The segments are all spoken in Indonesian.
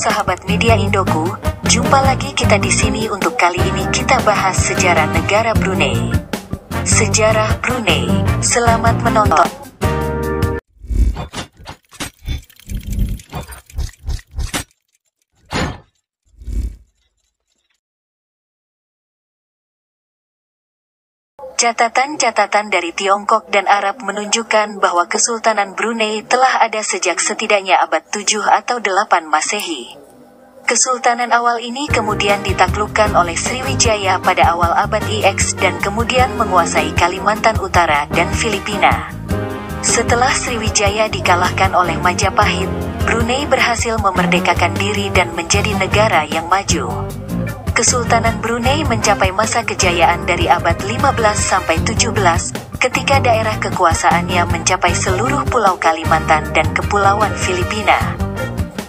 sahabat media Indoku, jumpa lagi kita di sini. Untuk kali ini kita bahas sejarah negara Brunei. Sejarah Brunei. Selamat menonton. Catatan-catatan dari Tiongkok dan Arab menunjukkan bahwa Kesultanan Brunei telah ada sejak setidaknya abad 7 atau 8 Masehi. Kesultanan awal ini kemudian ditaklukkan oleh Sriwijaya pada awal abad IX dan kemudian menguasai Kalimantan Utara dan Filipina. Setelah Sriwijaya dikalahkan oleh Majapahit, Brunei berhasil memerdekakan diri dan menjadi negara yang maju. Kesultanan Brunei mencapai masa kejayaan dari abad 15 sampai 17, ketika daerah kekuasaannya mencapai seluruh pulau Kalimantan dan kepulauan Filipina.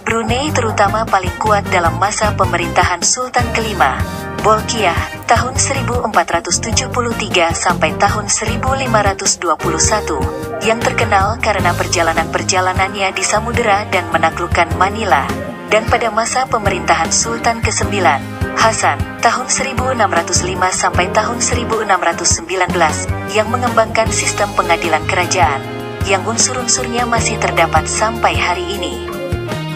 Brunei terutama paling kuat dalam masa pemerintahan Sultan kelima, Bolkiah, tahun 1473 sampai tahun 1521, yang terkenal karena perjalanan-perjalanannya di samudera dan menaklukkan Manila, dan pada masa pemerintahan Sultan ke-9, Hasan, tahun 1605 sampai tahun 1619, yang mengembangkan sistem pengadilan kerajaan, yang unsur-unsurnya masih terdapat sampai hari ini.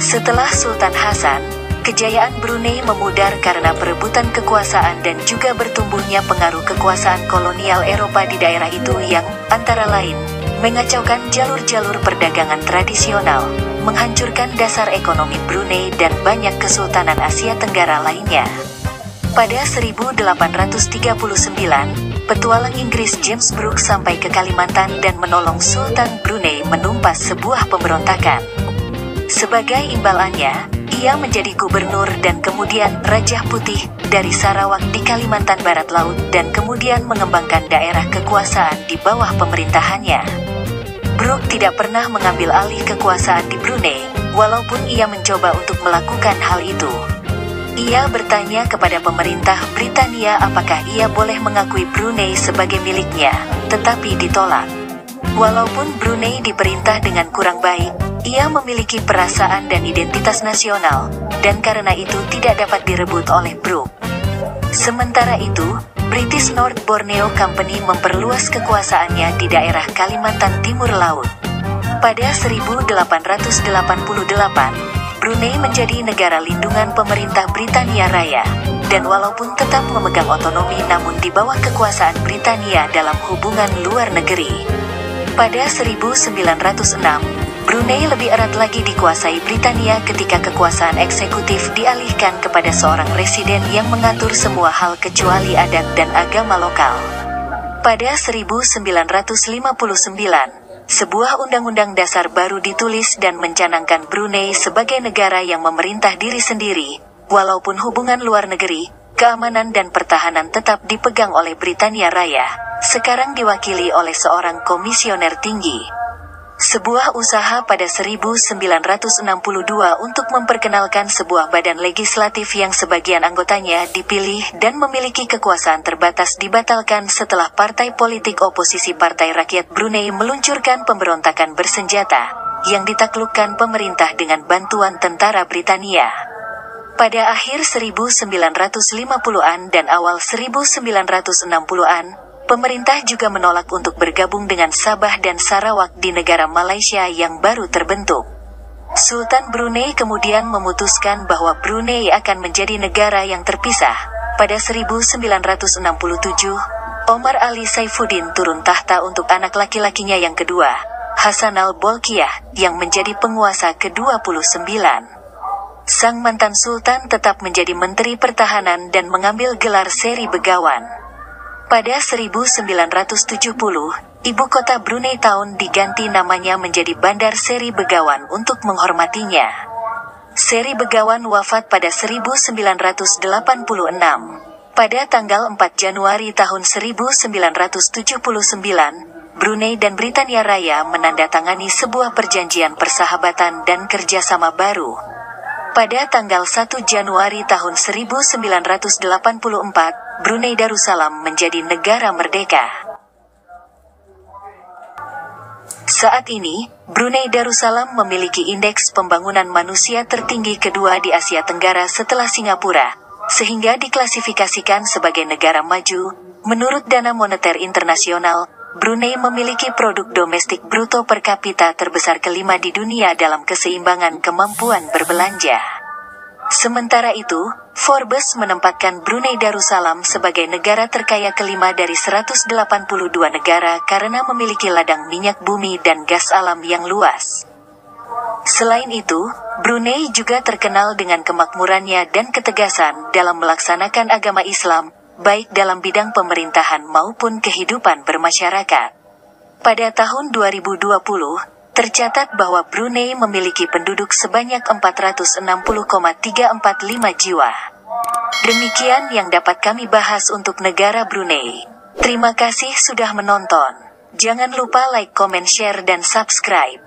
Setelah Sultan Hasan, kejayaan Brunei memudar karena perebutan kekuasaan dan juga bertumbuhnya pengaruh kekuasaan kolonial Eropa di daerah itu yang, antara lain, mengacaukan jalur-jalur perdagangan tradisional, menghancurkan dasar ekonomi Brunei dan banyak kesultanan Asia Tenggara lainnya. Pada 1839, petualang Inggris James Brooke sampai ke Kalimantan dan menolong Sultan Brunei menumpas sebuah pemberontakan. Sebagai imbalannya, ia menjadi gubernur dan kemudian Raja Putih dari Sarawak di Kalimantan Barat Laut dan kemudian mengembangkan daerah kekuasaan di bawah pemerintahannya. Brooke tidak pernah mengambil alih kekuasaan di Brunei, walaupun ia mencoba untuk melakukan hal itu. Ia bertanya kepada pemerintah Britania apakah ia boleh mengakui Brunei sebagai miliknya, tetapi ditolak. Walaupun Brunei diperintah dengan kurang baik, ia memiliki perasaan dan identitas nasional, dan karena itu tidak dapat direbut oleh Brooke. Sementara itu, British North Borneo Company memperluas kekuasaannya di daerah Kalimantan Timur Laut. Pada 1888, Brunei menjadi negara lindungan pemerintah Britania Raya, dan walaupun tetap memegang otonomi namun di bawah kekuasaan Britania dalam hubungan luar negeri. Pada 1906, Brunei lebih erat lagi dikuasai Britania ketika kekuasaan eksekutif dialihkan kepada seorang residen yang mengatur semua hal kecuali adat dan agama lokal. Pada 1959, sebuah undang-undang dasar baru ditulis dan mencanangkan Brunei sebagai negara yang memerintah diri sendiri, walaupun hubungan luar negeri, keamanan dan pertahanan tetap dipegang oleh Britania Raya, sekarang diwakili oleh seorang komisioner tinggi. Sebuah usaha pada 1962 untuk memperkenalkan sebuah badan legislatif yang sebagian anggotanya dipilih dan memiliki kekuasaan terbatas dibatalkan setelah partai politik oposisi Partai Rakyat Brunei meluncurkan pemberontakan bersenjata, yang ditaklukkan pemerintah dengan bantuan tentara Britania. Pada akhir 1950-an dan awal 1960-an, pemerintah juga menolak untuk bergabung dengan Sabah dan Sarawak di negara Malaysia yang baru terbentuk. Sultan Brunei kemudian memutuskan bahwa Brunei akan menjadi negara yang terpisah. Pada 1967, Omar Ali Saifuddin turun tahta untuk anak laki-lakinya yang kedua, Hasanal Bolkiah, yang menjadi penguasa ke-29. Sang mantan sultan tetap menjadi Menteri Pertahanan dan mengambil gelar Seri Begawan. Pada 1970, ibu kota Brunei Town diganti namanya menjadi Bandar Seri Begawan untuk menghormatinya. Seri Begawan wafat pada 1986. Pada tanggal 4 Januari tahun 1979, Brunei dan Britania Raya menandatangani sebuah perjanjian persahabatan dan kerjasama baru. Pada tanggal 1 Januari tahun 1984, Brunei Darussalam menjadi negara merdeka. Saat ini, Brunei Darussalam memiliki indeks pembangunan manusia tertinggi kedua di Asia Tenggara setelah Singapura, sehingga diklasifikasikan sebagai negara maju. Menurut Dana Moneter Internasional, Brunei memiliki produk domestik bruto per kapita terbesar kelima di dunia dalam keseimbangan kemampuan berbelanja. Sementara itu, Forbes menempatkan Brunei Darussalam sebagai negara terkaya kelima dari 182 negara karena memiliki ladang minyak bumi dan gas alam yang luas. Selain itu, Brunei juga terkenal dengan kemakmurannya dan ketegasan dalam melaksanakan agama Islam, baik dalam bidang pemerintahan maupun kehidupan bermasyarakat. Pada tahun 2020, tercatat bahwa Brunei memiliki penduduk sebanyak 460,345 jiwa. Demikian yang dapat kami bahas untuk negara Brunei. Terima kasih sudah menonton. Jangan lupa like, comment, share, dan subscribe.